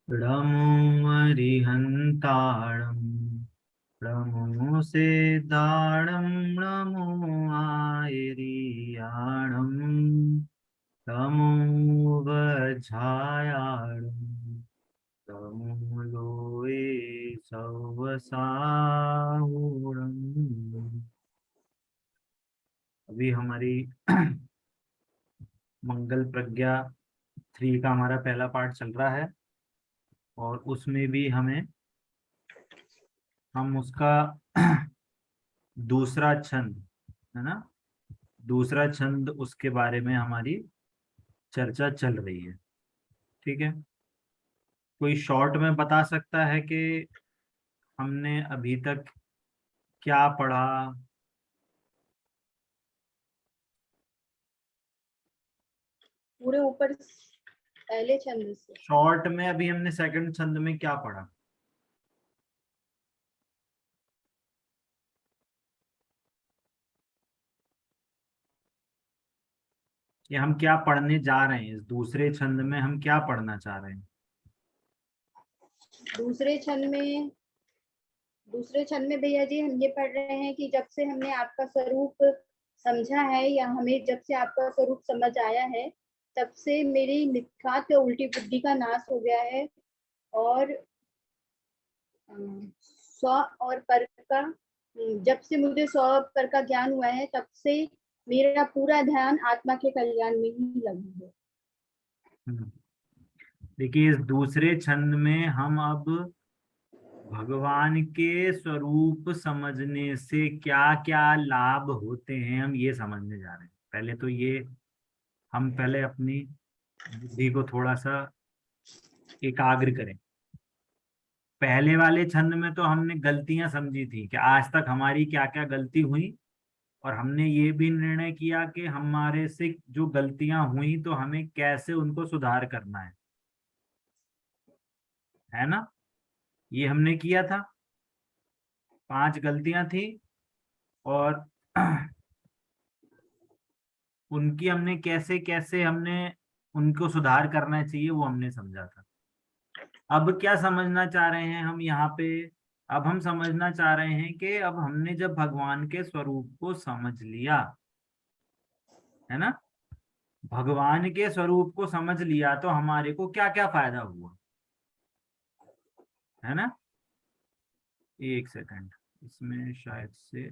णमुमरिहन्ताणं णमो सेदाणं णमो आयरियाणं णमो वज्झायाणं णमो लोये सवसाहुणम्। अभी हमारी मंगल प्रज्ञा 3 का हमारा पहला पार्ट चल रहा है और उसमें भी हम उसका दूसरा छंद है ना, दूसरा छंद उसके बारे में हमारी चर्चा चल रही है। ठीक है, कोई शॉर्ट में बता सकता है कि हमने अभी तक क्या पढ़ा? पूरे ऊपर पहले छंद से शॉर्ट में अभी हमने सेकंड छंद में क्या पढ़ा? या हम क्या पढ़ने जा रहे हैं? इस दूसरे छंद में हम क्या पढ़ना चाह रहे हैं? दूसरे छंद में भैया जी हम ये पढ़ रहे हैं कि जब से हमने आपका स्वरूप समझा है या हमें जब से आपका स्वरूप समझ आया है तब से मेरी मिथ्यात्व या उल्टी बुद्धि का नाश हो गया है और स्व और पर का जब से मुझे स्व और पर का ज्ञान हुआ है तब से मेरा पूरा ध्यान आत्मा के कल्याण में ही लगा है। देखिए, इस दूसरे छंद में हम अब भगवान के स्वरूप समझने से क्या क्या लाभ होते हैं हम ये समझने जा रहे हैं। पहले तो ये हम पहले अपनी बुद्धि को थोड़ा सा एकाग्र करें। पहले वाले छंद में तो हमने गलतियां समझी थी कि आज तक हमारी क्या क्या गलती हुई, और हमने ये भी निर्णय किया कि हमारे से जो गलतियां हुई तो हमें कैसे उनको सुधार करना है ना। ये हमने किया था, 5 गलतियां थी और उनकी हमने कैसे कैसे हमने उनको सुधार करना चाहिए वो हमने समझा था। अब क्या समझना चाह रहे हैं हम यहाँ पे? अब हम समझना चाह रहे हैं कि अब हमने जब भगवान के स्वरूप को समझ लिया है ना, भगवान के स्वरूप को समझ लिया तो हमारे को क्या क्या फायदा हुआ है ना। एक सेकंड, इसमें शायद से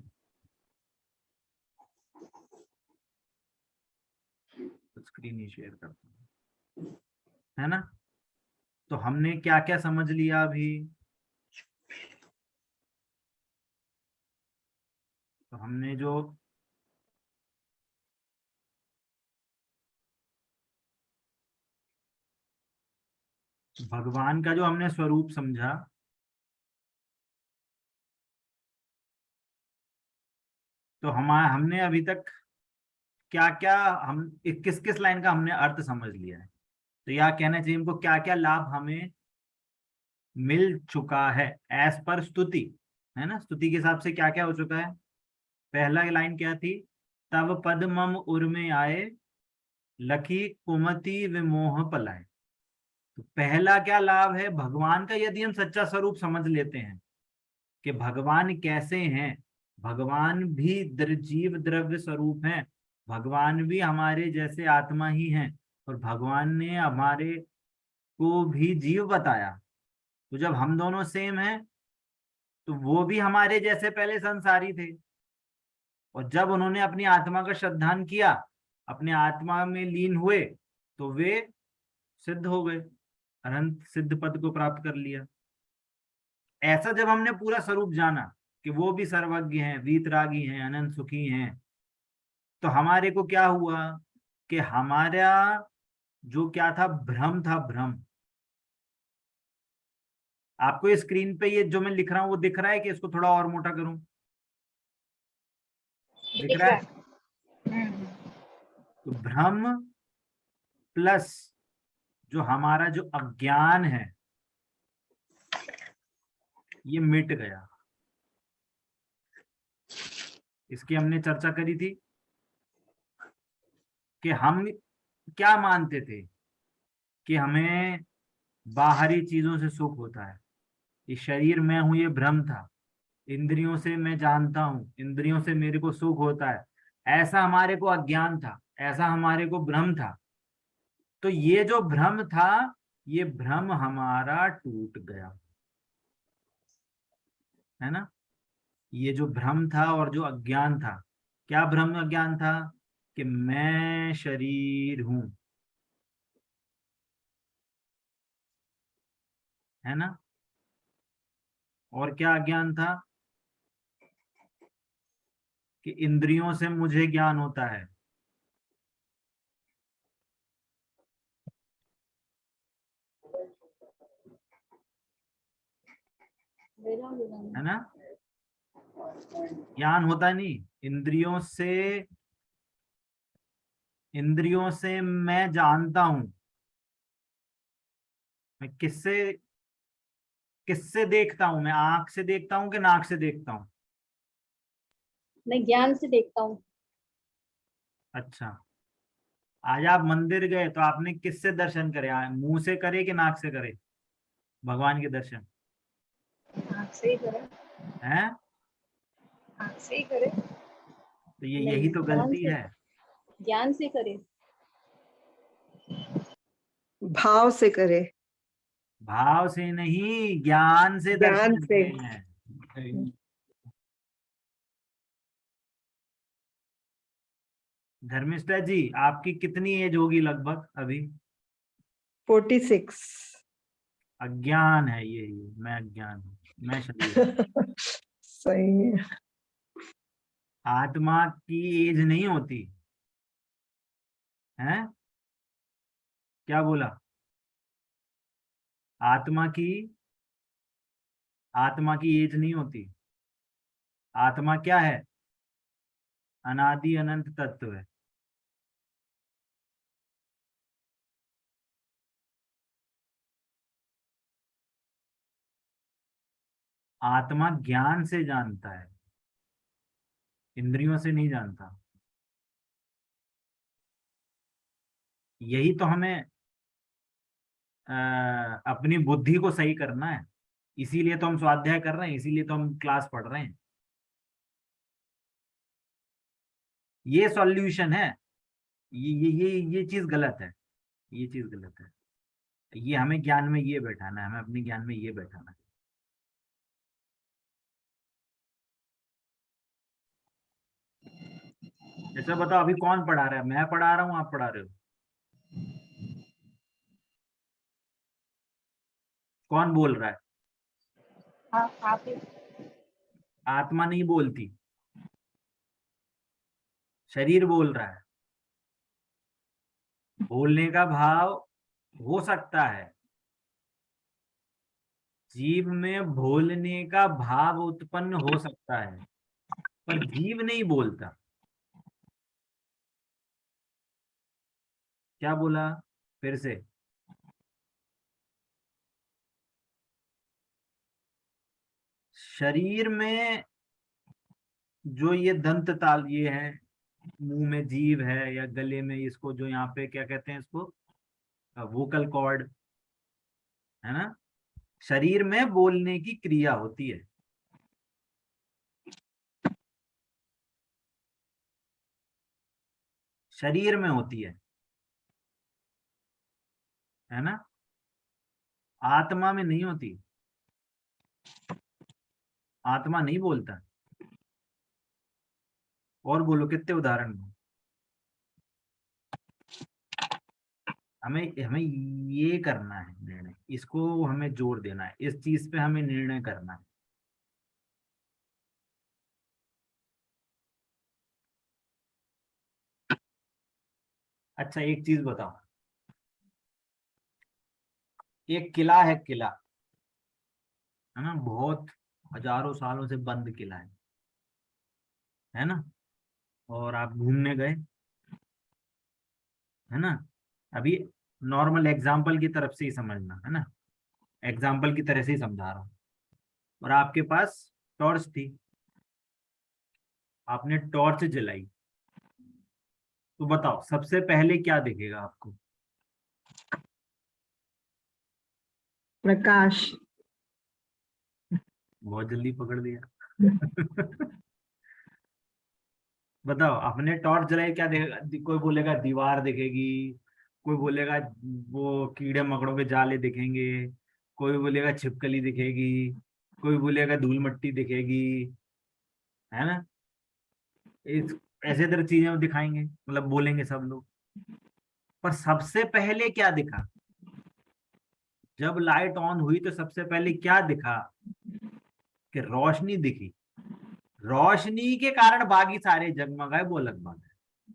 स्क्रीन ही शेयर करता हूँ, है ना। तो हमने क्या क्या समझ लिया अभी? तो हमने जो भगवान का जो हमने स्वरूप समझा, तो हमने अभी तक क्या क्या हम किस किस लाइन का हमने अर्थ समझ लिया है। तो यह कहना चाहिए हमको क्या क्या लाभ हमें मिल चुका है एज पर स्तुति, है ना। स्तुति के हिसाब से क्या क्या हो चुका है? पहला लाइन क्या थी? तब पद मम उर में आए, लखी कुमति विमोह पलाए। तो पहला क्या लाभ है भगवान का? यदि हम सच्चा स्वरूप समझ लेते हैं कि भगवान कैसे हैं, भगवान भी जीव द्रव्य स्वरूप हैं, भगवान भी हमारे जैसे आत्मा ही हैं, और भगवान ने हमारे को भी जीव बताया। तो जब हम दोनों सेम हैं तो वो भी हमारे जैसे पहले संसारी थे, और जब उन्होंने अपनी आत्मा का श्रद्धान किया, अपने आत्मा में लीन हुए, तो वे सिद्ध हो गए, अनंत सिद्ध पद को प्राप्त कर लिया। ऐसा जब हमने पूरा स्वरूप जाना कि वो भी सर्वज्ञ हैं, वीतरागी हैं, अनंत सुखी हैं, तो हमारे को क्या हुआ कि हमारा जो क्या था, भ्रम था, भ्रम। आपको ये स्क्रीन पे ये जो मैं लिख रहा हूं वो दिख रहा है कि इसको थोड़ा और मोटा करूं? दिख दिख रहा रहा है। है। तो भ्रम प्लस जो हमारा जो अज्ञान है ये मिट गया। इसकी हमने चर्चा करी थी कि हम क्या मानते थे कि हमें बाहरी चीजों से सुख होता है। ये शरीर मैं हूं, ये भ्रम था। इंद्रियों से मैं जानता हूँ, इंद्रियों से मेरे को सुख होता है, ऐसा हमारे को अज्ञान था, ऐसा हमारे को भ्रम था। तो ये जो भ्रम था, ये भ्रम हमारा टूट गया, है ना। ये जो भ्रम था और जो अज्ञान था, क्या भ्रम अज्ञान था? कि मैं शरीर हूं, है ना। और क्या अज्ञान था? कि इंद्रियों से मुझे ज्ञान होता है है ना। ज्ञान होता नहीं इंद्रियों से, इंद्रियों से मैं जानता हूं। मैं किससे किससे देखता हूं? मैं आंख से देखता हूं कि नाक से देखता हूं? मैं ज्ञान से देखता हूँ। अच्छा, आज आप मंदिर गए तो आपने किससे दर्शन करे? मुंह से करे कि नाक से करे भगवान के दर्शन? आँख से ही करे। हैं? आँख से ही करे। तो ये नहीं, यही तो गलती है। ज्ञान से करे। भाव से करे। भाव से नहीं, ज्ञान से ज्ञान दर्शन से। किए हैं। धर्मिष्ठा जी, आपकी कितनी एज होगी लगभग अभी? 46। अज्ञान है ये मैं अज्ञान हूँ, मैं शरीर हूँ। सही है। आत्मा की एज नहीं होती है। क्या बोला? आत्मा की आत्मा की एज नहीं होती। आत्मा क्या है? अनादि अनंत तत्व है। आत्मा ज्ञान से जानता है, इंद्रियों से नहीं जानता। यही तो हमें अपनी बुद्धि को सही करना है। इसीलिए तो हम स्वाध्याय कर रहे हैं, इसीलिए तो हम क्लास पढ़ रहे हैं। ये सॉल्यूशन है। ये चीज गलत है, ये चीज गलत है। ये हमें ज्ञान में ये बैठाना है, हमें अपने ज्ञान में ये बैठाना है। ऐसा बताओ, अभी कौन पढ़ा रहा है? मैं पढ़ा रहा हूँ, आप पढ़ा रहे हो? कौन बोल रहा है? आप ही। आत्मा नहीं बोलती, शरीर बोल रहा है। बोलने का भाव हो सकता है, जीव में बोलने का भाव उत्पन्न हो सकता है, पर जीव नहीं बोलता। क्या बोला फिर से? शरीर में जो ये दंत ताल ये है, मुंह में जीभ है, या गले में इसको जो यहाँ पे क्या कहते हैं इसको, वोकल कॉर्ड, है ना। शरीर में बोलने की क्रिया होती है। शरीर में होती है ना। आत्मा में नहीं होती। आत्मा नहीं बोलता। और बोलो कितने उदाहरण दो। हमें हमें ये करना है निर्णय, इसको हमें जोर देना है, इस चीज पे हमें निर्णय करना है। अच्छा, एक चीज बताओ। एक किला है, किला, है ना, बहुत हजारों सालों से बंद किला है ना। और आप घूमने गए, है ना। अभी नॉर्मल एग्जाम्पल की तरफ से ही समझना, है ना, एग्जाम्पल की तरह से ही समझा रहा हूँ। और आपके पास टॉर्च थी, आपने टॉर्च जलाई, तो बताओ सबसे पहले क्या दिखेगा आपको? प्रकाश। बहुत जल्दी पकड़ लिया। बताओ, अपने टॉर्च जलाए क्या देखेगा? कोई बोलेगा दीवार दिखेगी, कोई बोलेगा वो कीड़े मकड़ों के जाले दिखेंगे, कोई बोलेगा छिपकली दिखेगी, कोई बोलेगा धूल मिट्टी दिखेगी, है ना? इस ऐसे तरह चीजें वो दिखाएंगे, मतलब बोलेंगे सब लोग। पर सबसे पहले क्या दिखा? जब लाइट ऑन हुई तो सबसे पहले क्या दिखा? कि रोशनी दिखी। रोशनी के कारण बाकी सारे जगमगाए, वो अलग बात है।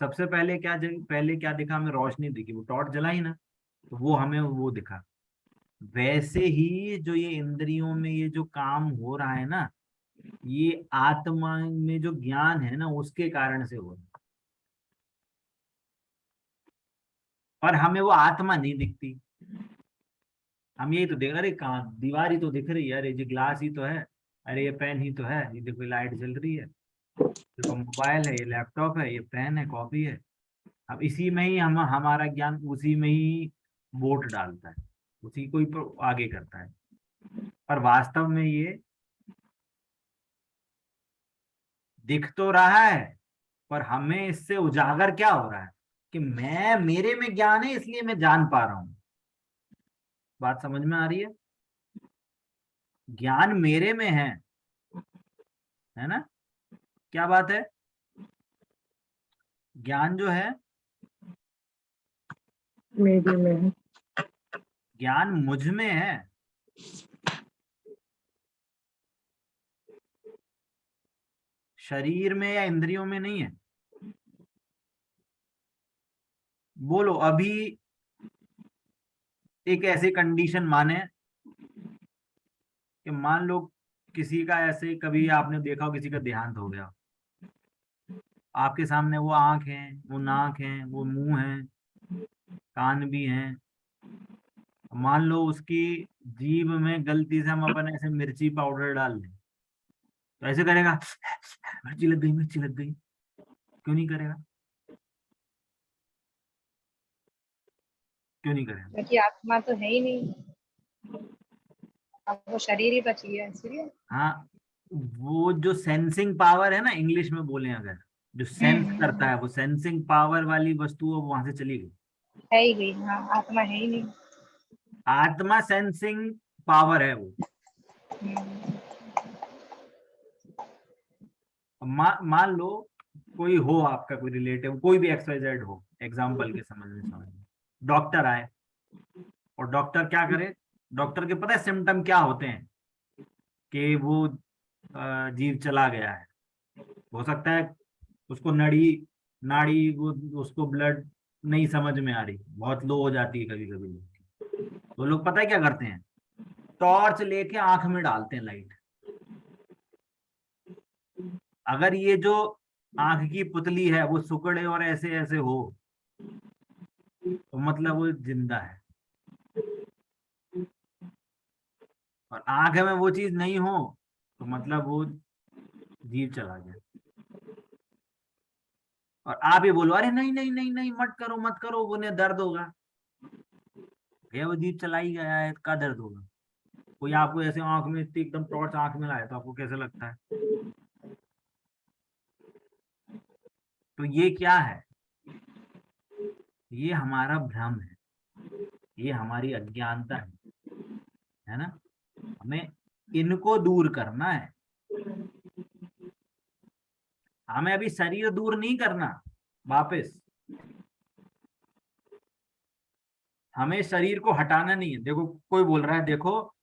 सबसे पहले पहले क्या दिखा? हमें रोशनी दिखी, वो टॉर्च जलाई ना, तो वो हमें वो दिखा। वैसे ही जो ये इंद्रियों में ये जो काम हो रहा है ना, ये आत्मा में जो ज्ञान है ना, उसके कारण से हो रहा है। पर हमें वो आत्मा नहीं दिखती। हम यही तो देख, अरे कहाँ दीवार ही तो दिख रही है, अरे ये ग्लास ही तो है, अरे ये पेन ही तो है, ये देखो लाइट जल रही है, देखो मोबाइल है, ये लैपटॉप है, ये पेन है, कॉपी है। अब इसी में ही हम हमारा ज्ञान उसी में ही वोट डालता है, उसी को ही आगे करता है। पर वास्तव में ये दिख तो रहा है, पर हमें इससे उजागर क्या हो रहा है? कि मैं, मेरे में ज्ञान है इसलिए मैं जान पा रहा हूं। बात समझ में आ रही है? ज्ञान मेरे में है ना? क्या बात है? ज्ञान जो है, मेरे में। ज्ञान मुझ में है। शरीर में या इंद्रियों में नहीं है। बोलो अभी, एक ऐसी कंडीशन माने कि मान लो किसी का ऐसे, कभी आपने देखा हो किसी का देहांत हो गया, आपके सामने वो आंख है, वो नाक है, वो मुंह है, कान भी है। मान लो उसकी जीभ में गलती से हम अपन ऐसे मिर्ची पाउडर डाल दें, तो ऐसे करेगा, मिर्ची लग गई, मिर्ची लग गई। क्यों नहीं करेगा? क्यों नहीं करेगा? क्योंकि आत्मा तो है ही नहीं, अब वो शरीर ही बची है इसलिए। हाँ, वो जो सेंसिंग पावर है ना, इंग्लिश में बोले अगर, जो सेंस करता है, वो सेंसिंग पावर वाली वस्तु वो वहां से चली गई। है ही गई, हाँ आत्मा है ही नहीं। आत्मा सेंसिंग पावर है वो। हम्म, मान लो कोई हो आपका, कोई रिलेटिव, कोई भी XYZ हो, एग्जाम्पल के समझ में डॉक्टर आए, और डॉक्टर क्या करे? डॉक्टर के पता है सिम्टम क्या होते हैं? कि वो जीव चला गया है, हो सकता है उसको नड़ी नाड़ी वो, उसको ब्लड नहीं समझ में आ रही, बहुत लो हो जाती है कभी कभी। तो लोग पता है क्या करते हैं? टॉर्च लेके आंख में डालते हैं लाइट। अगर ये जो आंख की पुतली है वो सुकड़े और ऐसे ऐसे हो, तो मतलब वो जिंदा है। और आंख में वो चीज नहीं हो, तो मतलब वो जीव चला गया। और आप ये बोलो, अरे नहीं नहीं नहीं नहीं, मत करो मत करो, उन्हें दर्द होगा। भैया वो जीव चला ही गया है, का दर्द होगा? कोई आपको ऐसे आंख में इतनी एकदम टॉर्च आंख में लाए तो आपको कैसे लगता है? तो ये क्या है? ये हमारा भ्रम है, ये हमारी अज्ञानता है ना? हमें इनको दूर करना है। हमें अभी शरीर दूर नहीं करना वापस, हमें शरीर को हटाना नहीं है। देखो कोई बोल रहा है, देखो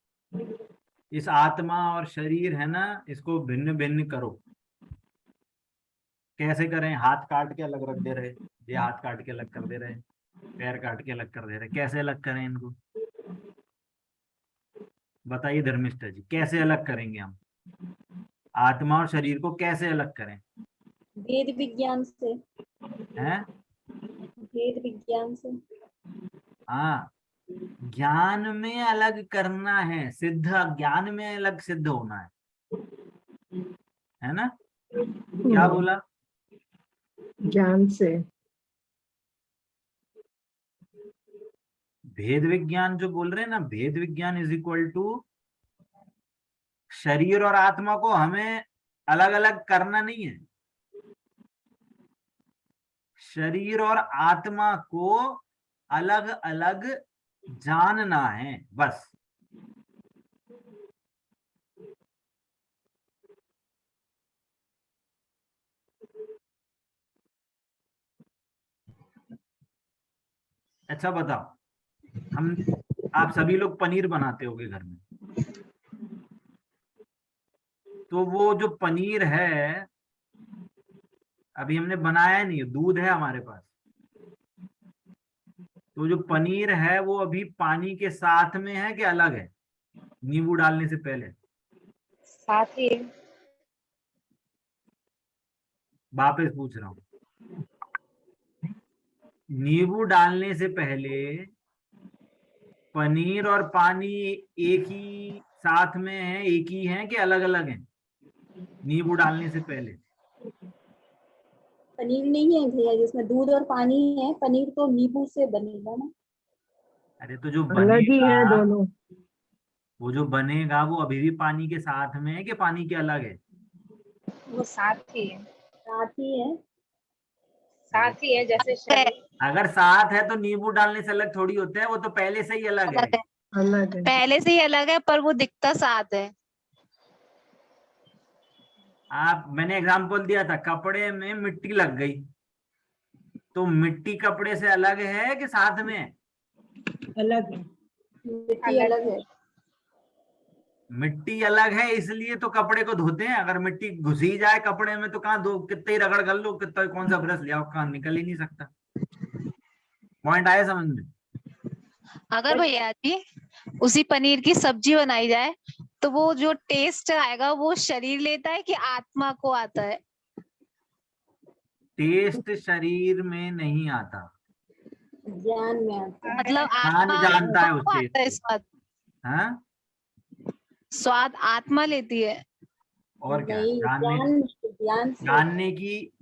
इस आत्मा और शरीर है ना, इसको भिन्न भिन्न करो। कैसे करें? हाथ काट के अलग रख दे रहे, ये हाथ काट के अलग कर दे रहे, पैर काट के अलग कर दे रहे, कैसे अलग करें इनको? बताइए धर्मिष्ठा जी, कैसे अलग करेंगे हम? आत्मा और शरीर को कैसे अलग करें? वेद विज्ञान से। हैं? वेद विज्ञान से। हाँ, ज्ञान में अलग करना है, सिद्ध ज्ञान में अलग सिद्ध होना है ना? क्या बोला? ज्ञान से। भेद विज्ञान जो बोल रहे हैं ना, भेद विज्ञान इज इक्वल टू शरीर और आत्मा को हमें अलग अलग करना नहीं है, शरीर और आत्मा को अलग अलग जानना है बस। अच्छा बताओ, हम आप सभी लोग पनीर बनाते होगे घर में, तो वो जो पनीर है अभी हमने बनाया नहीं, दूध है हमारे पास, तो जो पनीर है वो अभी पानी के साथ में है कि अलग है नींबू डालने से पहले? साथ ही है। वापस पूछ रहा हूँ, नींबू डालने से पहले पनीर और पानी एक ही साथ में है, एक ही है कि अलग अलग है नींबू डालने से पहले? पनीर नहीं है भैया, जिसमें दूध और पानी है, पनीर तो नींबू से बनेगा ना। अरे तो जो अलग ही है बनेगा, दोनों। वो जो बनेगा वो अभी भी पानी के साथ में है कि पानी के अलग है? वो साथ ही है। साथ ही है। साथ ही है, जैसे है, शरीर। अगर साथ है तो नींबू डालने से अलग थोड़ी होते हैं, वो तो पहले से ही अलग है। अलग है, अलग है। पहले से ही अलग है पर वो दिखता साथ है। मैंने एग्जाम्पल दिया था, कपड़े में मिट्टी लग गई, तो मिट्टी कपड़े से अलग है कि साथ में है? अलग है। मिट्टी अलग है। मिट्टी अलग है इसलिए तो कपड़े को धोते हैं, अगर मिट्टी घुसी जाए कपड़े में तो कहाँ धो, कितने ही रगड़ कर लो, कितना कौन सा ब्रश ले आओ, कहाँ निकल ही नहीं सकता। पॉइंट आया समझ में? अगर भैया जी उसी पनीर की सब्जी बनाई जाए तो वो जो टेस्ट आएगा वो शरीर लेता है कि आत्मा को आता है? टेस्ट शरीर में नहीं आता, ज्ञान में आता है। मतलब कान आत्मा जानता है आत्मा उस को टेस्ट आता है को। स्वाद? हाँ, स्वाद आत्मा लेती है? और क्या, नहीं, जानने ज्ञान से।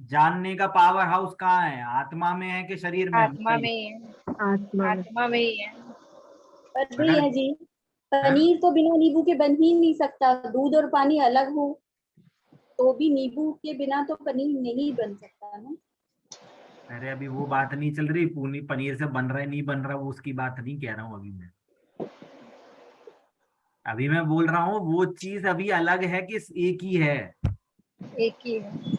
जानने का पावर हाउस कहाँ है, आत्मा में है कि शरीर में है? आत्मा में ही है। आत्मा में। आत्मा में ही है। पर अगर भैया जी, हाँ? पनीर तो बिना नींबू के बन ही नहीं सकता। दूध और पानी अलग हो तो भी नींबू के बिना तो पनीर नहीं बन सकता ना। अरे अभी वो बात नहीं चल रही, पूनी पनीर से बन रहा है नहीं बन रहा, वो उसकी बात नहीं कह रहा हूँ अभी मैं। अभी मैं बोल रहा हूँ वो चीज अभी अलग है कि एक ही है। एक ही है।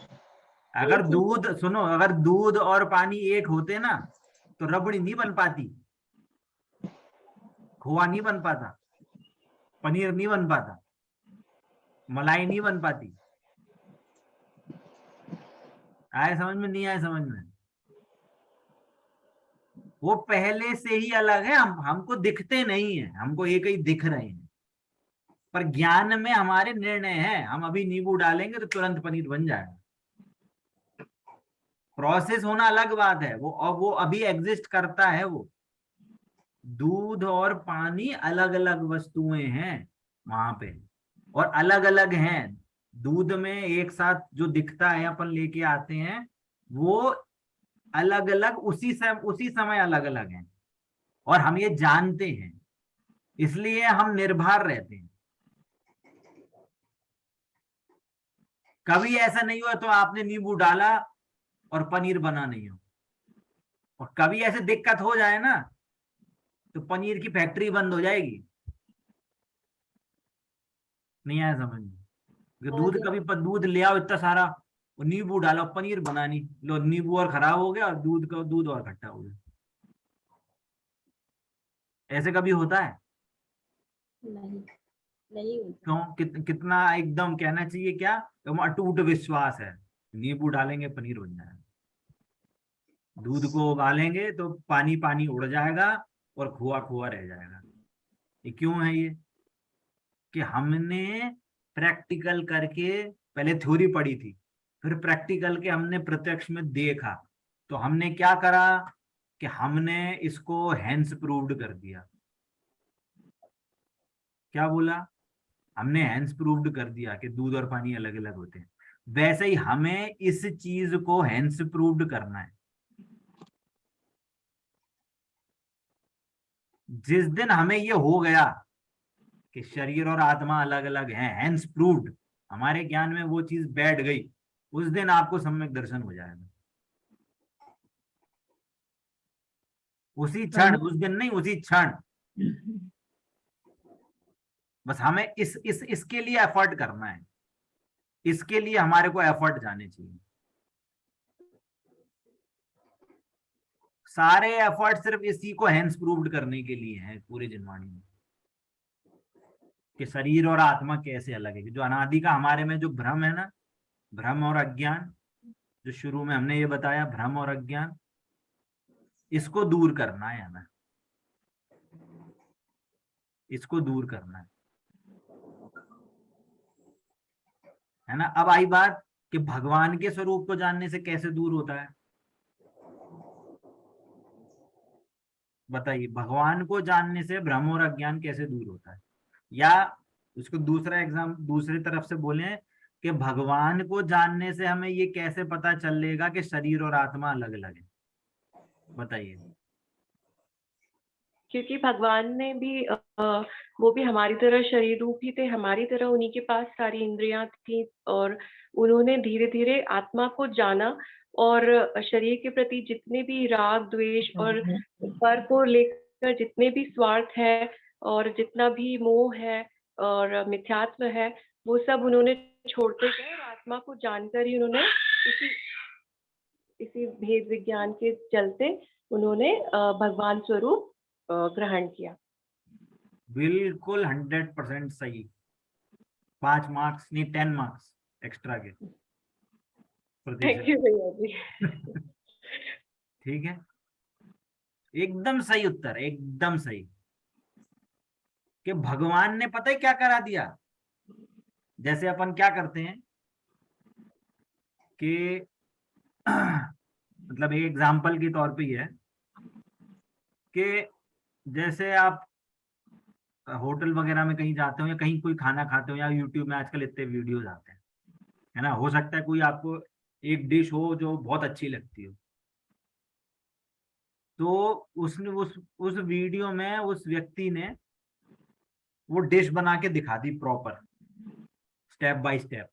अगर एक ही दूध, सुनो, अगर दूध और पानी एक होते ना तो रबड़ी नहीं बन पाती, खोआ नहीं बन पाता, पनीर नहीं बन पाता, मलाई नहीं बन पाती। आए समझ में, नहीं आए समझ में? वो पहले से ही अलग है, हमको दिखते नहीं है, हमको एक ही दिख रहे हैं, पर ज्ञान में हमारे निर्णय है। हम अभी नींबू डालेंगे तो तुरंत पनीर बन जाएगा, प्रोसेस होना अलग बात है, वो अभी एग्जिस्ट करता है। वो दूध और पानी अलग अलग वस्तुएं हैं वहां पे, और अलग अलग हैं। दूध में एक साथ जो दिखता है अपन लेके आते हैं वो अलग अलग उसी समय अलग अलग हैं, और हम ये जानते हैं, इसलिए हम निर्भर रहते हैं। कभी ऐसा नहीं हुआ तो आपने नींबू डाला और पनीर बना नहीं हो, और कभी ऐसे दिक्कत हो जाए ना तो पनीर की फैक्ट्री बंद हो जाएगी। नहीं आया समझ में? कि दूध, आगे। कभी दूध ले आओ इतना सारा और नींबू डालो, पनीर बनानी, लो नींबू और खराब हो गया और दूध और खट्टा हो गया। ऐसे कभी होता है? नहीं, नहीं होता। क्यों? कितना एकदम कहना चाहिए क्या, तुम अटूट विश्वास है नींबू डालेंगे पनीर बन जाएगा, दूध को उबालेंगे तो पानी पानी उड़ जाएगा और खोआ खोआ रह जाएगा। ये क्यों है? ये कि हमने प्रैक्टिकल करके, पहले थ्योरी पढ़ी थी, फिर प्रैक्टिकल के हमने प्रत्यक्ष में देखा, तो हमने क्या करा कि हमने इसको हेंस प्रूव्ड कर दिया। क्या बोला? हमने हेंस प्रूव्ड कर दिया कि दूध और पानी अलग अलग होते हैं। वैसे ही हमें इस चीज को हेंस प्रूव्ड करना है। जिस दिन हमें ये हो गया कि शरीर और आत्मा अलग अलग हैं, हैंस प्रूव्ड, हमारे ज्ञान में वो चीज बैठ गई, उस दिन आपको सम्यक दर्शन हो जाएगा। उसी क्षण, उस दिन नहीं, उसी क्षण। बस हमें इसके लिए एफर्ट करना है, इसके लिए हमारे को एफर्ट जाने चाहिए। सारे एफर्ट सिर्फ इसी को हैंस प्रूव्ड करने के लिए हैं पूरे जिनवाणी में, कि शरीर और आत्मा कैसे अलग है। जो अनादि का हमारे में जो भ्रम है ना, भ्रम और अज्ञान, जो शुरू में हमने ये बताया, भ्रम और अज्ञान, इसको दूर करना है हमें, इसको दूर करना है ना। अब आई बात कि भगवान के स्वरूप को जानने से कैसे दूर होता है। बताइए, भगवान को जानने से भ्रम और अज्ञान कैसे दूर होता है। या उसको दूसरा एग्जाम, दूसरी तरफ से बोले कि भगवान को जानने से हमें ये कैसे पता चलेगा कि शरीर और आत्मा अलग अलग है। बताइए। क्योंकि भगवान ने भी वो भी हमारी तरह शरीर रूप ही थे, हमारी तरह उन्हीं के पास सारी इंद्रियां थी, और उन्होंने धीरे धीरे आत्मा को जाना, और शरीर के प्रति जितने भी राग द्वेष और पर को लेकर जितने भी स्वार्थ है और जितना भी मोह है और मिथ्यात्व है, वो सब उन्होंने छोड़ते गए, और आत्मा को जानकर ही उन्होंने इसी भेद विज्ञान के चलते उन्होंने भगवान स्वरूप ग्रहण किया। बिल्कुल 100% सही। 5 मार्क्स नहीं, 10 मार्क्स एक्स्ट्रा के थैंक यू भैया जी। ठीक है, एकदम सही उत्तर, एकदम सही। कि भगवान ने पता है क्या करा दिया। जैसे अपन क्या करते हैं कि मतलब एक एग्जाम्पल के तौर पे ही है कि जैसे आप होटल वगैरह में कहीं जाते हो या कहीं कोई खाना खाते हो, या यूट्यूब में आजकल इतने वीडियोज आते हैं, है ना। हो सकता है कोई आपको एक डिश हो जो बहुत अच्छी लगती हो, तो उसने उस वीडियो में उस व्यक्ति ने वो डिश बना के दिखा दी प्रॉपर, स्टेप बाय स्टेप,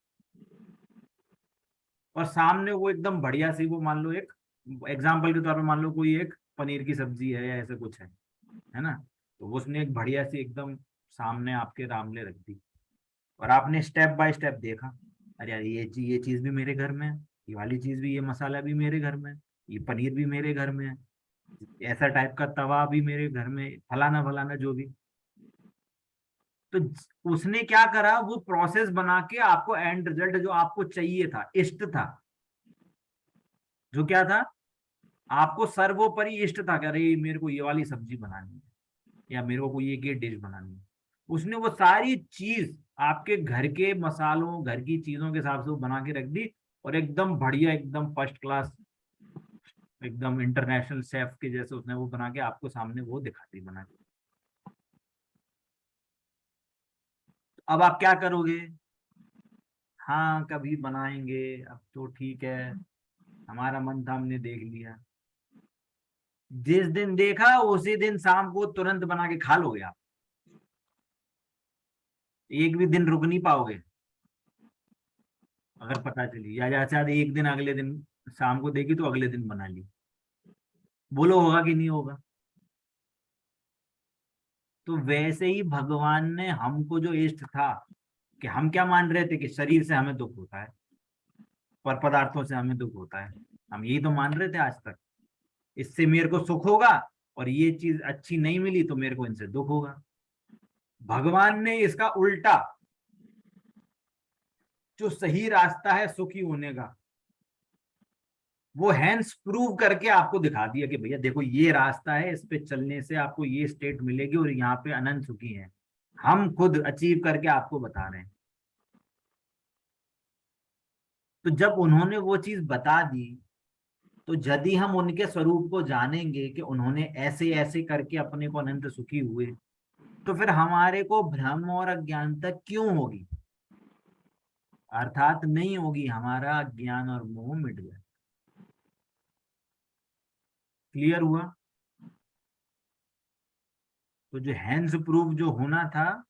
और सामने वो एकदम बढ़िया सी, वो मान लो एक एग्जाम्पल के तौर पे मान लो कोई एक पनीर की सब्जी है या ऐसा कुछ है ना। तो उसने एक बढ़िया सी एकदम सामने आपके सामने रख दी, और आपने स्टेप बाय स्टेप देखा, अरे यार ये चीज भी मेरे घर में है, ये वाली चीज भी, ये मसाला भी मेरे घर में है, ये पनीर भी मेरे घर में है, ऐसा टाइप का तवा भी मेरे घर में, फलाना फलाना जो भी। तो उसने क्या करा, वो प्रोसेस बना के आपको एंड रिजल्ट जो आपको चाहिए था, इष्ट था, जो क्या था, आपको सर्वोपरि इष्ट था कि अरे मेरे को ये वाली सब्जी बनानी है, या मेरे को कोई ये डिश बनानी है। उसने वो सारी चीज आपके घर के मसालों, घर की चीजों के हिसाब से वो बना के रख दी, और एकदम बढ़िया, एकदम फर्स्ट क्लास, एकदम इंटरनेशनल शेफ के जैसे उसने वो बना के आपको सामने वो दिखा दी बना के। अब आप क्या करोगे। हाँ कभी बनाएंगे, अब तो ठीक है, हमारा मन था, हमने देख लिया। जिस दिन देखा उसी दिन शाम को तुरंत बना के खा लोगे आप, एक भी दिन रुक नहीं पाओगे अगर पता चली, या ज्यादा एक दिन, अगले दिन शाम को देखी तो अगले दिन बना ली। बोलो होगा कि नहीं होगा। तो वैसे ही भगवान ने हमको जो इष्ट था, कि हम क्या मान रहे थे कि शरीर से हमें दुख होता है, पर पदार्थों से हमें दुख होता है, हम यही तो मान रहे थे आज तक, इससे मेरे को सुख होगा, और ये चीज अच्छी नहीं मिली तो मेरे को इनसे दुख होगा। भगवान ने इसका उल्टा, जो सही रास्ता है सुखी होने का, वो हैंस प्रूव करके आपको दिखा दिया कि भैया देखो ये रास्ता है, इस पे चलने से आपको ये स्टेट मिलेगी, और यहाँ पे अनंत सुखी है। हम खुद अचीव करके आपको बता रहे हैं। तो जब उन्होंने वो चीज बता दी, तो यदि हम उनके स्वरूप को जानेंगे कि उन्होंने ऐसे ऐसे करके अपने को अनंत सुखी हुए, तो फिर हमारे को भ्रम और अज्ञानता क्यों होगी, अर्थात नहीं होगी, हमारा ज्ञान और मोह मिट जाए। क्लियर हुआ। तो जो हैंस प्रूफ जो होना था,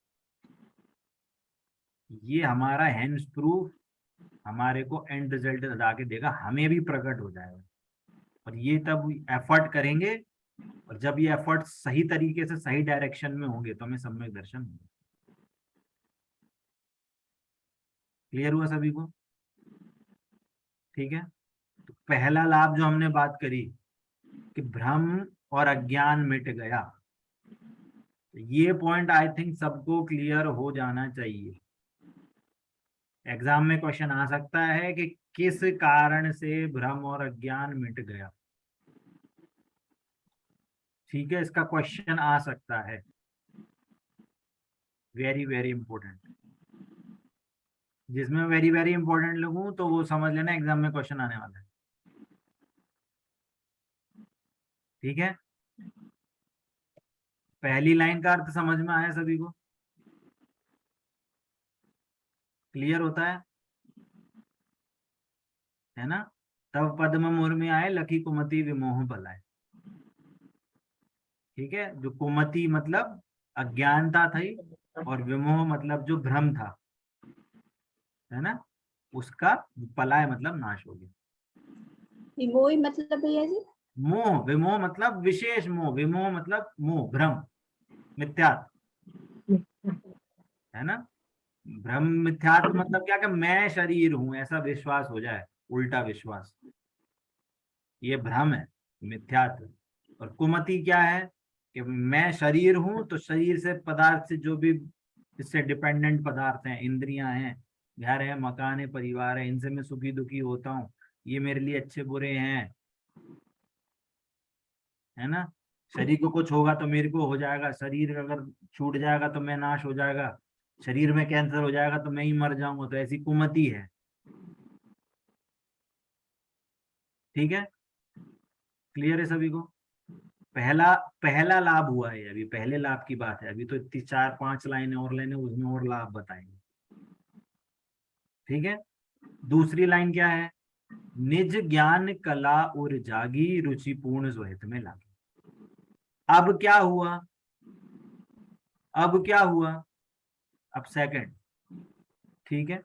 ये हमारा हैंस प्रूफ हमारे को एंड रिजल्ट ला के देगा, हमें भी प्रकट हो जाएगा। और ये तब एफर्ट करेंगे, और जब ये एफर्ट सही तरीके से सही डायरेक्शन में होंगे तो हमें सम्यक दर्शन होगा। क्लियर हुआ सभी को? ठीक है। तो पहला लाभ जो हमने बात करी कि भ्रम और अज्ञान मिट गया, तो ये पॉइंट आई थिंक सबको क्लियर हो जाना चाहिए। एग्जाम में क्वेश्चन आ सकता है कि किस कारण से भ्रम और अज्ञान मिट गया। ठीक है, इसका क्वेश्चन आ सकता है, वेरी वेरी इंपॉर्टेंट। जिसमें वेरी वेरी इंपॉर्टेंट लगूं तो वो समझ लेना एग्जाम में क्वेश्चन आने वाला है। ठीक है, पहली लाइन का अर्थ समझ में आया सभी को? क्लियर होता है ना? तब पद्म मुर्मी आए, लखी कुमति विमोह बलाए। ठीक है, जो कुमति मतलब अज्ञानता थी, और विमोह मतलब जो भ्रम था, है ना, उसका पलाय मतलब नाश हो गया। विमोही मतलब भैया जी? मोह, विमोह मतलब विशेष मोह, विमोह मतलब मोह, भ्रम, मिथ्यात्व, है ना। भ्रम मिथ्यात्व मतलब क्या, कि मैं शरीर हूं ऐसा विश्वास हो जाए, उल्टा विश्वास, ये भ्रम है, मिथ्यात्व। और कुमति क्या है, कि मैं शरीर हूं, तो शरीर से पदार्थ से जो भी इससे डिपेंडेंट पदार्थ हैं, इंद्रियां हैं, घर है, मकान है, परिवार है, इनसे मैं सुखी दुखी होता हूँ, ये मेरे लिए अच्छे बुरे हैं, है ना। शरीर को कुछ होगा तो मेरे को हो जाएगा, शरीर अगर छूट जाएगा तो मैं नाश हो जाएगा, शरीर में कैंसर हो जाएगा तो मैं ही मर जाऊंगा, तो ऐसी कुमति है। ठीक है, क्लियर है सभी को? पहला पहला लाभ हुआ है, अभी पहले लाभ की बात है, अभी तो इतनी 4-5 लाइनें और लेने, उसमें और लाभ बताएंगे। ठीक है, दूसरी लाइन क्या है, निज ज्ञान कला और जागी, रुचिपूर्ण स्वहित में लागी। अब क्या हुआ, अब क्या हुआ, अब सेकंड। ठीक है,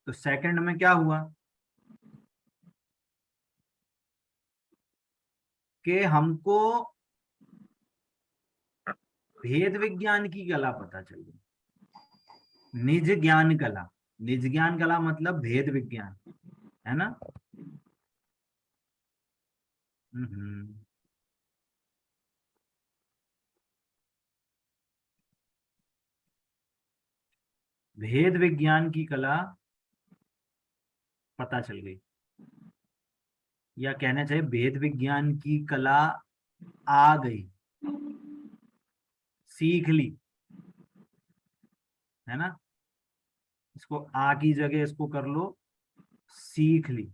तो सेकंड में क्या हुआ कि हमको भेद विज्ञान की कला पता चल गई। निज ज्ञान कला, निज ज्ञान कला मतलब भेद विज्ञान, है ना। भेद विज्ञान की कला पता चल गई, या कहना चाहिए भेद विज्ञान की कला आ गई, सीख ली, है ना। इसको आ की जगह इसको कर लो सीख ली।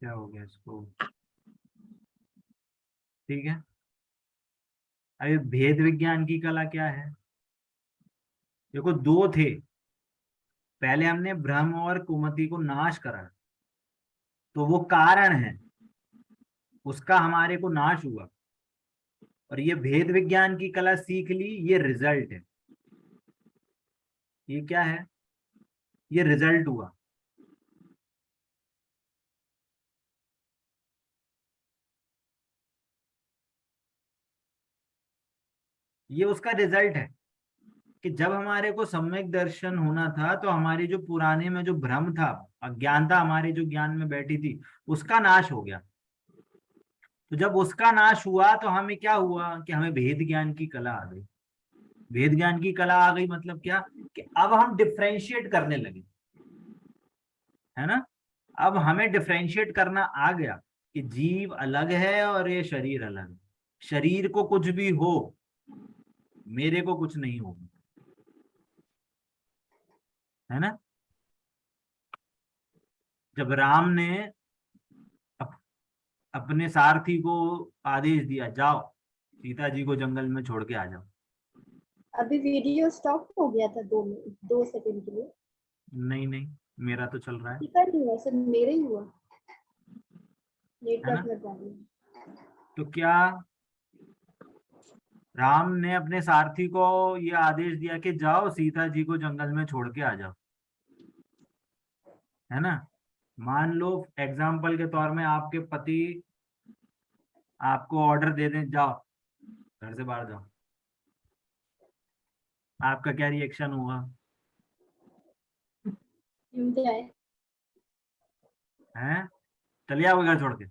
क्या हो गया इसको? ठीक है, अभी भेद विज्ञान की कला क्या है, देखो दो थे, पहले हमने ब्रह्म और कुमति को नाश करा, तो वो कारण है, उसका हमारे को नाश हुआ, और ये भेद विज्ञान की कला सीख ली, ये रिजल्ट है। ये क्या है, ये रिजल्ट हुआ। ये उसका रिजल्ट है कि जब हमारे को सम्यक दर्शन होना था, तो हमारे जो पुराने में जो भ्रम था, अज्ञानता हमारे जो ज्ञान में बैठी थी, उसका नाश हो गया। तो जब उसका नाश हुआ तो हमें क्या हुआ, कि हमें भेद ज्ञान की कला आ गई। भेद ज्ञान की कला आ गई मतलब क्या, कि अब हम डिफ्रेंशिएट करने लगे, है ना। अब हमें डिफ्रेंशिएट करना आ गया कि जीव अलग है और ये शरीर अलग है। शरीर को कुछ भी हो, मेरे को कुछ नहीं होगा, है ना। जब राम ने अपने सारथी को आदेश दिया, जाओ सीता जी को जंगल में छोड़ के आ जाओ। अभी वीडियो स्टॉप हो गया था 2 सेकंड के लिए। नहीं नहीं, मेरा तो चल रहा है स्पीकर नहीं हुआ, सिर्फ मेरे ही हुआ, है नेटवर्क ना। में प्रॉब्लम। तो क्या राम ने अपने सारथी को ये आदेश दिया कि जाओ सीता जी को जंगल में छोड़ के आ जाओ, है ना। मान लो एग्जाम्पल के तौर में आपके पति आपको ऑर्डर दे दें, जाओ घर से बाहर जाओ, आपका क्या रिएक्शन होगा? क्यों जाए? हैं, चलिए आओ घर छोड़ के।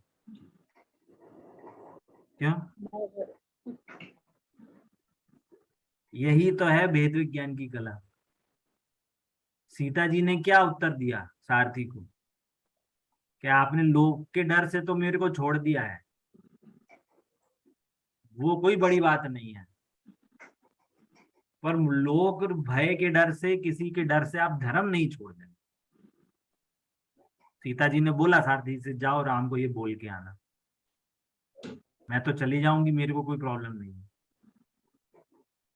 क्यों? यही तो है भेद विज्ञान की कला। सीता जी ने क्या उत्तर दिया सारथी को कि आपने लोभ के डर से तो मेरे को छोड़ दिया है, वो कोई बड़ी बात नहीं है, पर लोग भय के डर से, किसी के डर से आप धर्म नहीं छोड़ दें। सीता जी ने बोला सारथी से, जाओ राम को ये बोल के आना, मैं तो चली जाऊंगी, मेरे को कोई प्रॉब्लम नहीं है।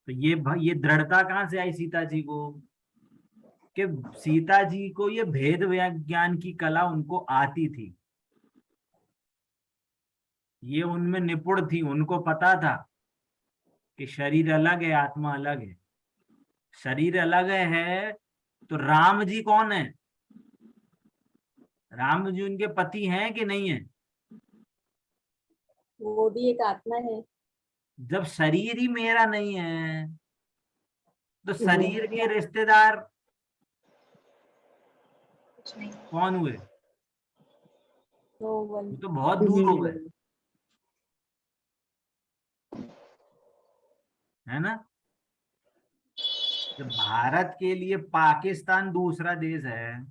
तो ये दृढ़ता कहाँ से आई सीता जी को कि सीता जी को ये भेद विज्ञान की कला उनको आती थी, ये उनमें निपुण थी, उनको पता था कि शरीर अलग है, आत्मा अलग है। शरीर अलग है तो राम जी कौन है? राम जी उनके पति हैं कि नहीं है? वो भी एक आत्मा है। जब शरीर ही मेरा नहीं है तो शरीर के रिश्तेदार कुछ नहीं। कौन हुए? तो वो तो बहुत दूर हो गए, है ना। जब भारत के लिए पाकिस्तान दूसरा देश है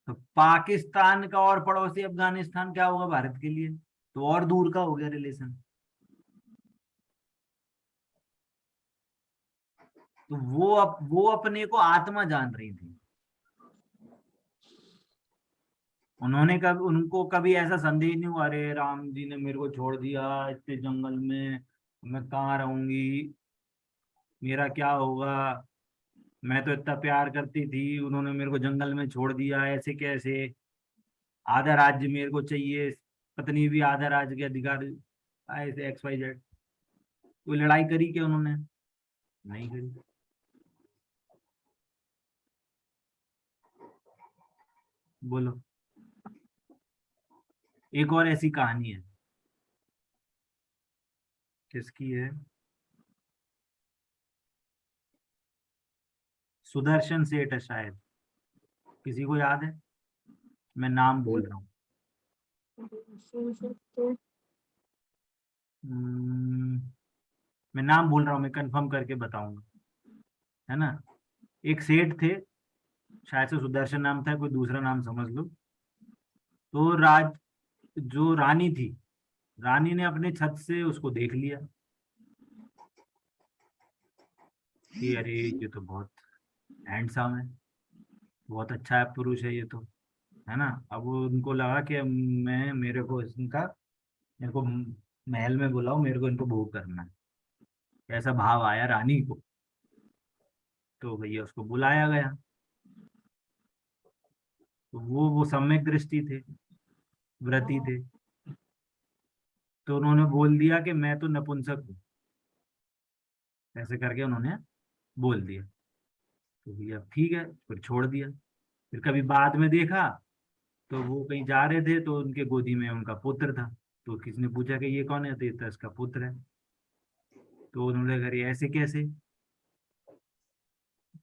तो पाकिस्तान का और पड़ोसी अफगानिस्तान क्या होगा भारत के लिए? तो और दूर का हो गया रिलेशन। तो वो अपने को आत्मा जान रही थी। उनको कभी ऐसा संदेह नहीं हुआ, अरे राम जी ने मेरे को छोड़ दिया इतने जंगल में, मैं कहाँ रहूंगी, मेरा क्या होगा, मैं तो इतना प्यार करती थी, उन्होंने मेरे को जंगल में छोड़ दिया, ऐसे कैसे, आधा राज्य मेरे को चाहिए, पत्नी भी आधा राज्य के अधिकार, ऐसे XYZ। कोई लड़ाई करी क्या उन्होंने? नहीं करी। बोलो। एक और ऐसी कहानी है। किसकी है? सुदर्शन सेठ है शायद, किसी को याद है? मैं नाम भूल रहा हूँ। मैं नाम भूल रहा हूँ, मैं कंफर्म करके बताऊंगा, है ना। एक सेठ थे, शायद से सुदर्शन नाम था, कोई दूसरा नाम समझ लो। तो जो रानी थी, रानी ने अपने छत से उसको देख लिया कि अरे ये तो बहुत हैंडसम है, बहुत अच्छा है, पुरुष है ये तो, है ना। अब उनको लगा कि मेरे को महल में बुलाओ, मेरे को इनको भोग करना है। ऐसा भाव आया रानी को, तो भैया उसको बुलाया गया। तो वो सम्यक दृष्टि थे, व्रती थे, तो उन्होंने बोल दिया कि मैं तो नपुंसक हूँ, ऐसे करके उन्होंने बोल दिया। तो भैया ठीक है, फिर छोड़ दिया। फिर कभी बाद में देखा तो वो कहीं जा रहे थे तो उनके गोदी में उनका पुत्र था। तो किसी ने पूछा कि ये कौन है? तो ये तो इसका पुत्र है। तो उन्होंने कहा "ये ऐसे कैसे,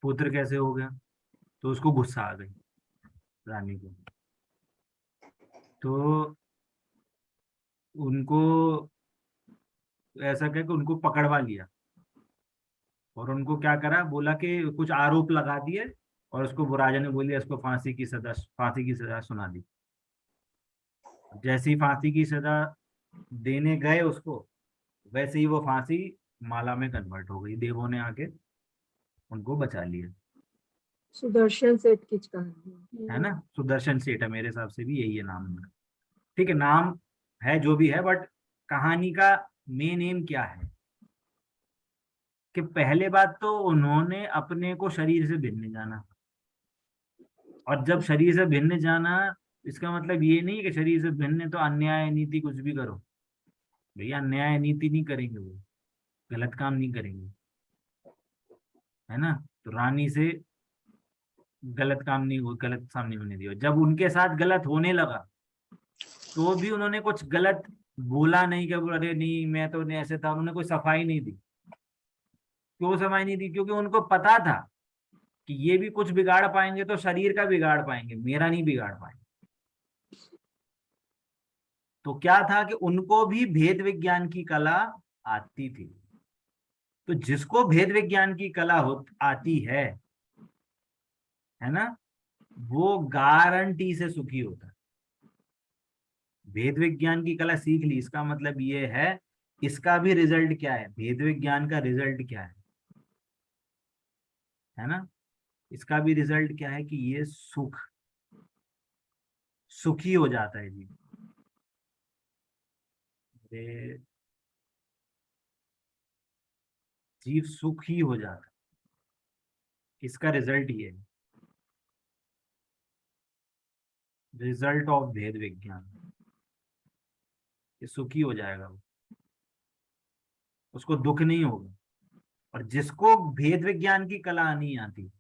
पुत्र कैसे हो गया?" तो उसको गुस्सा आ गई रानी को। तो उनको ऐसा कह के उनको पकड़वा लिया और उनको क्या करा, बोला कि कुछ आरोप लगा दिए, और उसको वो राजा ने बोल दिया इसको फांसी की सजा सुना दी। जैसे ही फांसी की सजा देने गए उसको, वैसे ही वो फांसी माला में कन्वर्ट हो गई, देवों ने आके उनको बचा लिया, सुदर्शन सेठ की कहानी है ना। सुदर्शन सेठ है, मेरे हिसाब से भी यही है नाम उनका। ठीक है, नाम है जो भी है, बट कहानी का मेन एम क्या है कि पहले बात तो उन्होंने अपने को शरीर से भिन्न जाना, और जब शरीर से भिन्न जाना इसका मतलब ये नहीं कि शरीर से भिन्न है तो अन्याय नीति कुछ भी करो। भैया अन्याय नीति नहीं करेंगे, वो गलत काम नहीं करेंगे, है ना। तो रानी से गलत काम नहीं हो, गलत सामने होने दिया। जब उनके साथ गलत होने लगा तो भी उन्होंने कुछ गलत बोला नहीं, क्या बोला, अरे नहीं मैं तो नहीं ऐसे था, उन्होंने कोई सफाई नहीं दी। क्यों सफाई नहीं दी? क्योंकि उनको पता था कि ये भी कुछ बिगाड़ पाएंगे तो शरीर का बिगाड़ पाएंगे, मेरा नहीं बिगाड़ पाएंगे। तो क्या था कि उनको भी भेद विज्ञान की कला आती थी। तो जिसको भेद विज्ञान की कला आती है ना, वो गारंटी से सुखी होता है। भेद विज्ञान की कला सीख ली, इसका मतलब ये है, इसका भी रिजल्ट क्या है, भेद विज्ञान का रिजल्ट क्या है ना, इसका भी रिजल्ट क्या है कि ये सुखी हो जाता है जी। जीव सुखी हो जाता है, इसका रिजल्ट ये है, रिजल्ट ऑफ भेद विज्ञान। ये सुखी हो जाएगा वो, उसको दुख नहीं होगा। और जिसको भेद विज्ञान की कला नहीं आती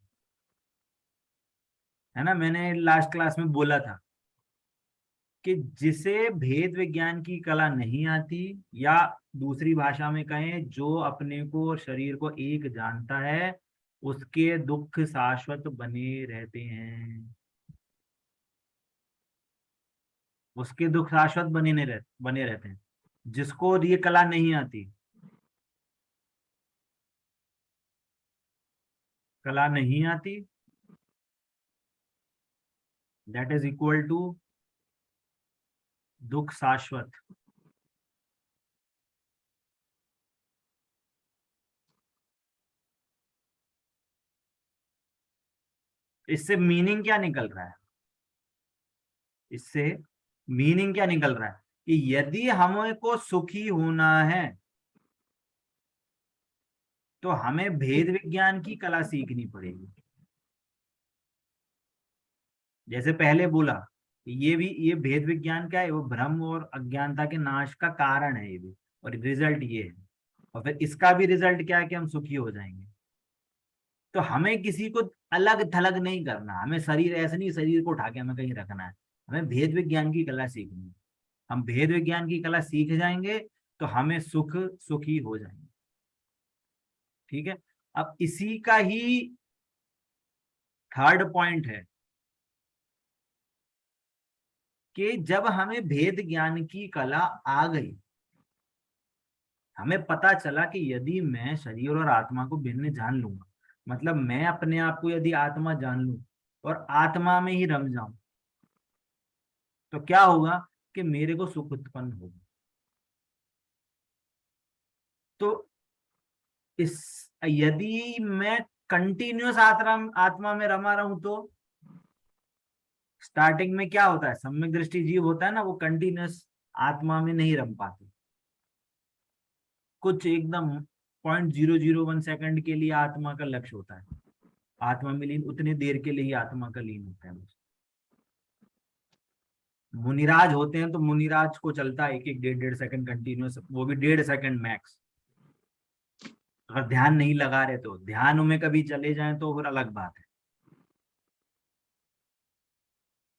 है ना, मैंने लास्ट क्लास में बोला था कि जिसे भेद विज्ञान की कला नहीं आती, या दूसरी भाषा में कहें जो अपने को शरीर को एक जानता है, उसके दुख शाश्वत बने रहते हैं। उसके दुख शाश्वत बने रहते हैं। जिसको ये कला नहीं आती, कला नहीं आती, दैट इज इक्वल टू दुख शाश्वत। इससे मीनिंग क्या निकल रहा है? इससे मीनिंग क्या निकल रहा है कि यदि हमें को सुखी होना है तो हमें भेद विज्ञान की कला सीखनी पड़ेगी। जैसे पहले बोला, ये भेद विज्ञान क्या है, वो भ्रम और अज्ञानता के नाश का कारण है ये भी, और रिजल्ट ये है। और फिर इसका भी रिजल्ट क्या है कि हम सुखी हो जाएंगे। तो हमें किसी को अलग थलग नहीं करना, हमें शरीर ऐसे नहीं, शरीर को उठा के हमें कहीं रखना है, हमें भेद विज्ञान की कला सीखनी है। हम भेद विज्ञान की कला सीख जाएंगे तो हमें सुखी हो जाएंगे। ठीक है, अब इसी का ही थर्ड पॉइंट है कि जब हमें भेद ज्ञान की कला आ गई, हमें पता चला कि यदि मैं शरीर और आत्मा को भिन्न जान लूंगा, मतलब मैं अपने आप को यदि आत्मा जान लूं और आत्मा में ही रम जाऊं, तो क्या होगा कि मेरे को सुख उत्पन्न होगा। तो इस यदि मैं कंटिन्यूअस आत्मा में रमा रहूं तो स्टार्टिंग में क्या होता है, सम्यक दृष्टि जीव होता है ना, वो कंटिन्यूअस आत्मा में नहीं रम पाते। कुछ एकदम 0.001 सेकंड के लिए आत्मा का लक्ष्य होता है, आत्मा में लीन उतनी देर के लिए ही आत्मा का लीन होता है। मुनिराज होते हैं तो मुनिराज को चलता है 1-1 1.5 सेकंड कंटिन्यूअस, वो भी 1.5 सेकंड मैक्स। अगर ध्यान नहीं लगा रहे तो, ध्यान में कभी चले जाएं तो फिर अलग बात है।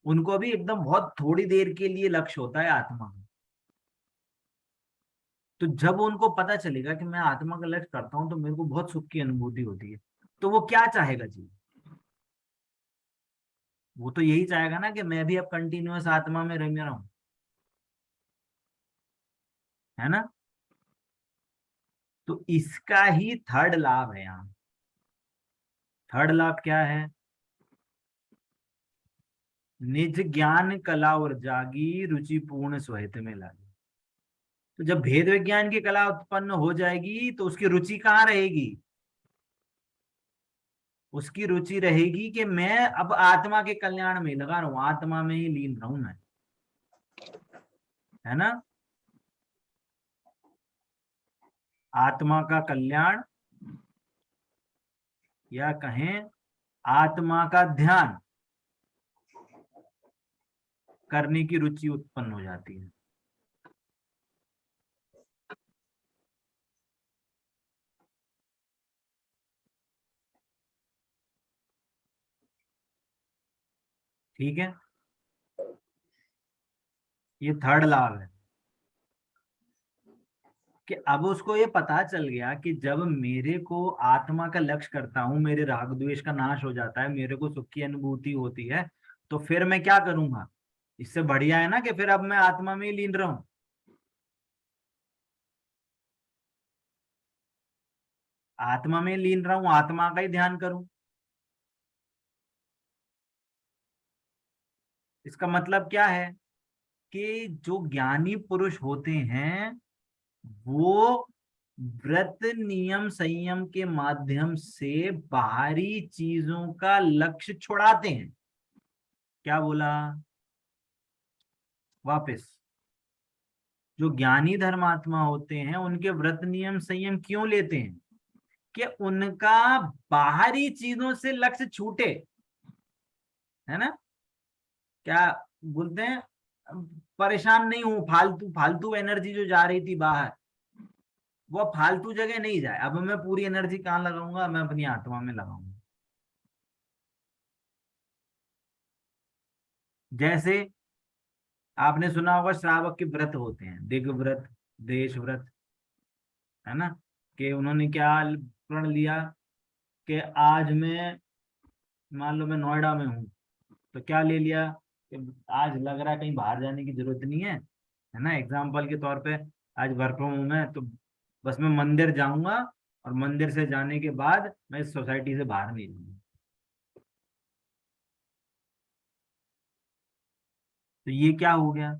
उनको भी एकदम बहुत थोड़ी देर के लिए लक्ष्य होता है आत्मा में। तो जब उनको पता चलेगा कि मैं आत्मा का लक्ष्य करता हूं तो मेरे को बहुत सुख की अनुभूति होती है, तो वो क्या चाहेगा जी? वो तो यही चाहेगा ना कि मैं भी अब कंटिन्यूअस आत्मा में रह रहा हूं, है ना। तो इसका ही थर्ड लाभ है यहाँ। थर्ड लाभ क्या है? निज ज्ञान कला और जागी, रुचिपूर्ण स्वहित में लागी। तो जब भेद विज्ञान की कला उत्पन्न हो जाएगी तो उसकी रुचि कहाँ रहेगी? उसकी रुचि रहेगी कि मैं अब आत्मा के कल्याण में लगा रहा हूं, आत्मा में ही लीन रहूं मैं, है ना। आत्मा का कल्याण, या कहें आत्मा का ध्यान करने की रुचि उत्पन्न हो जाती है। ठीक है, ये थर्ड लाभ है कि अब उसको ये पता चल गया कि जब मेरे को आत्मा का लक्ष्य करता हूं, मेरे राग द्वेष का नाश हो जाता है, मेरे को सुख की अनुभूति होती है, तो फिर मैं क्या करूंगा? इससे बढ़िया है ना कि फिर अब मैं आत्मा में ही लीन रहूं। आत्मा में लीन रहूं, आत्मा का ही ध्यान करूं। इसका मतलब क्या है कि जो ज्ञानी पुरुष होते हैं वो व्रत नियम संयम के माध्यम से बाहरी चीजों का लक्ष्य छुड़ाते हैं। क्या बोला? वापस, जो ज्ञानी धर्मात्मा होते हैं उनके व्रत नियम संयम क्यों लेते हैं? कि उनका बाहरी चीजों से लक्ष्य छूटे, है ना? क्या बोलते हैं, परेशान नहीं हूं, फालतू फालतू एनर्जी जो जा रही थी बाहर वो फालतू जगह नहीं जाए। अब मैं पूरी एनर्जी कहाँ लगाऊंगा? मैं अपनी आत्मा में लगाऊंगा। जैसे आपने सुना होगा श्रावक के व्रत होते हैं, दिग व्रत, देश व्रत, है ना? कि उन्होंने क्या प्रण लिया कि आज मैं, मान लो मैं नोएडा में हूँ, तो क्या ले लिया कि आज लग रहा है कहीं बाहर जाने की जरूरत नहीं है ना? एग्जाम्पल के तौर पे आज वर्क फ्रॉम होम है, तो बस मैं मंदिर जाऊंगा और मंदिर से जाने के बाद मैं इस सोसाइटी से बाहर नहीं जाऊंगा। तो ये क्या हो गया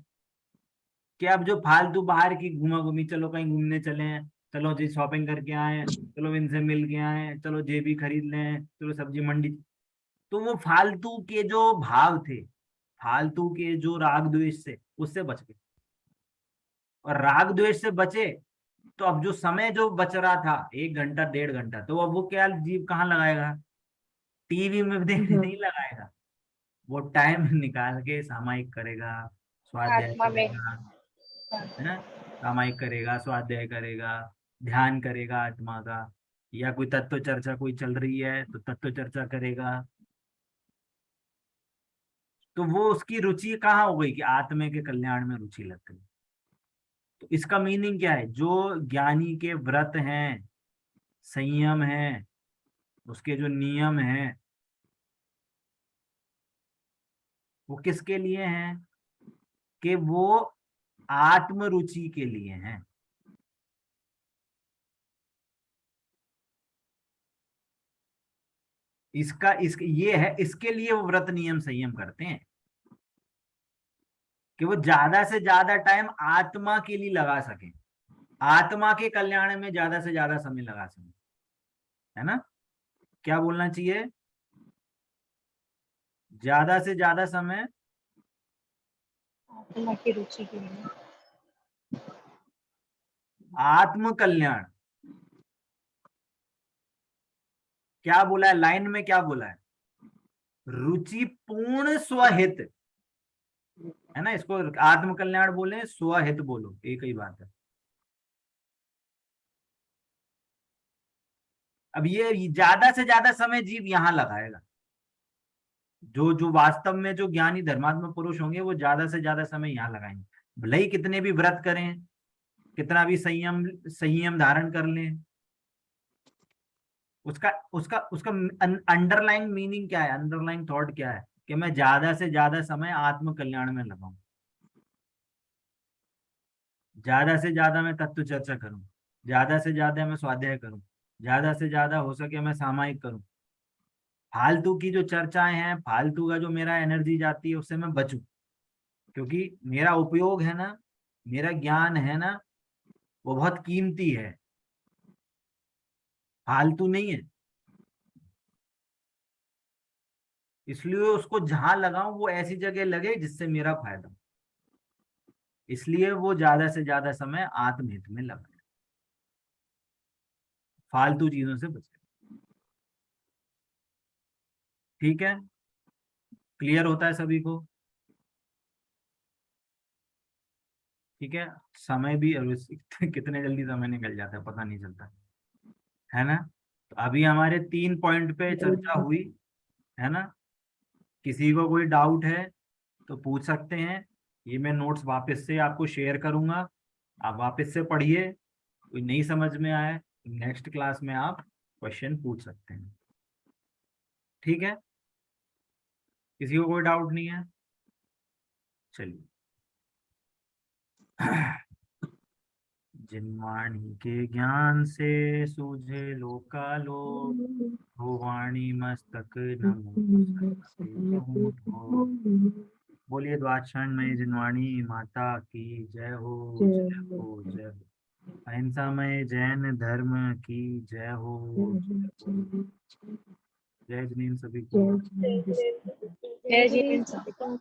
कि अब जो फालतू बाहर की घूमा घूमी, चलो कहीं घूमने चले हैं, चलो जी शॉपिंग करके आए, चलो इनसे मिल के आए, चलो जे भी खरीद लें, चलो सब्जी मंडी, तो वो फालतू के जो भाव थे, फालतू के जो राग द्वेष से, उससे बच गए। और राग द्वेष से बचे तो अब जो समय जो बच रहा था 1 घंटा 1.5 घंटा, तो अब वो क्या जीव कहाँ लगाएगा? टीवी में देखने नहीं लगाएगा, वो टाइम निकाल के सामायिक करेगा, स्वाध्याय आत्मा में। करेगा, है ना? सामायिक करेगा, स्वाध्याय करेगा, ध्यान करेगा आत्मा का, या कोई तत्व चर्चा कोई चल रही है तो तत्व चर्चा करेगा। तो वो उसकी रुचि कहाँ हो गई कि आत्मा के कल्याण में रुचि लग गई। तो इसका मीनिंग क्या है? जो ज्ञानी के व्रत हैं, संयम है, उसके जो नियम हैं, वो किसके लिए हैं? कि वो आत्म रुचि के लिए हैं। ये है, इसके लिए वो व्रत नियम संयम करते हैं कि वो ज्यादा से ज्यादा टाइम आत्मा के लिए लगा सके, आत्मा के कल्याण में ज्यादा से ज्यादा समय लगा सके, है ना? क्या बोलना चाहिए? ज्यादा से ज्यादा समय आत्मा की रुचि के लिए। आत्म कल्याण। क्या बोला है लाइन में? क्या बोला है? रुचिपूर्ण स्वहित, है ना? इसको आत्म कल्याण बोले, स्वहित बोलो, एक ही बात है। अब ये ज्यादा से ज्यादा समय जीव यहां लगाएगा। जो जो वास्तव में जो ज्ञानी धर्मात्मा पुरुष होंगे वो ज्यादा से ज्यादा समय यहाँ लगाएंगे, भले ही कितने भी व्रत करें, कितना भी संयम संयम धारण कर लें। उसका उसका उसका अंडरलाइंग मीनिंग क्या है, अंडरलाइंग थॉट क्या है? कि मैं ज्यादा से ज्यादा समय आत्म कल्याण में लगाऊं, ज्यादा से ज्यादा मैं तत्व चर्चा करूं, ज्यादा से ज्यादा मैं स्वाध्याय करूं, ज्यादा से ज्यादा हो सके मैं सामायिक करूं। फालतू की जो चर्चाएं हैं, फालतू का जो मेरा एनर्जी जाती है उससे मैं बचूं, क्योंकि मेरा उपयोग है ना, मेरा ज्ञान है ना, वो बहुत कीमती है, फालतू नहीं है। इसलिए उसको जहां लगाऊं वो ऐसी जगह लगे जिससे मेरा फायदा, इसलिए वो ज्यादा से ज्यादा समय आत्महित में लगाए। फालतू चीजों से बचे। ठीक है, क्लियर होता है सभी को? ठीक है, समय भी कितने जल्दी समय निकल जाता है पता नहीं चलता, है ना। तो अभी हमारे 3 पॉइंट पे चर्चा हुई, है ना। किसी को कोई डाउट है तो पूछ सकते हैं। ये मैं नोट्स वापस से आपको शेयर करूंगा, आप वापस से पढ़िए। कोई नहीं समझ में आए नेक्स्ट क्लास में आप क्वेश्चन पूछ सकते हैं। ठीक है, किसी को कोई डाउट नहीं है? चलिए। जिनवाणी के ज्ञान से सूझे लोकालोक, हो वाणी मस्तक नमो सरस्वती हो। बोलिए द्वादशायन में जिनवाणी माता की जय हो, जय हो, जय हो। अहिंसामय जैन धर्म की जय हो, जय हो। जय जिनेन्द्र सभी को। जय जय सभी को।